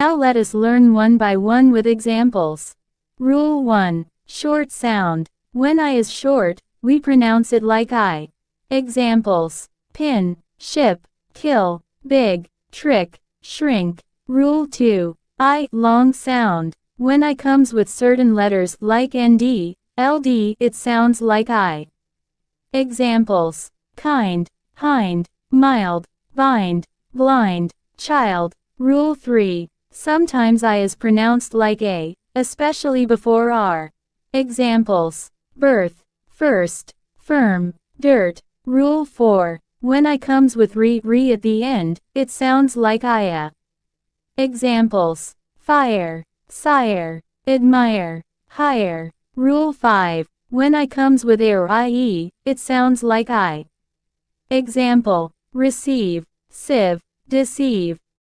Now let us learn one by one with examples. Rule 1. Short sound. When I is short, we pronounce it like I. Examples: pin, ship, kill, big, trick, shrink. Rule 2. I, long sound. When I comes with certain letters like nd, ld, it sounds like I. Examples: kind, hind, mild, bind, blind, child. Rule 3. Sometimes I is pronounced like a, especially before r. Examples: birth, first, firm, dirt. Rule 4. When I comes with re at the end, it sounds like ia. Examples: fire, sire, admire, hire. Rule 5. When I comes with ie, it sounds like I. Example: receive, sieve, deceive.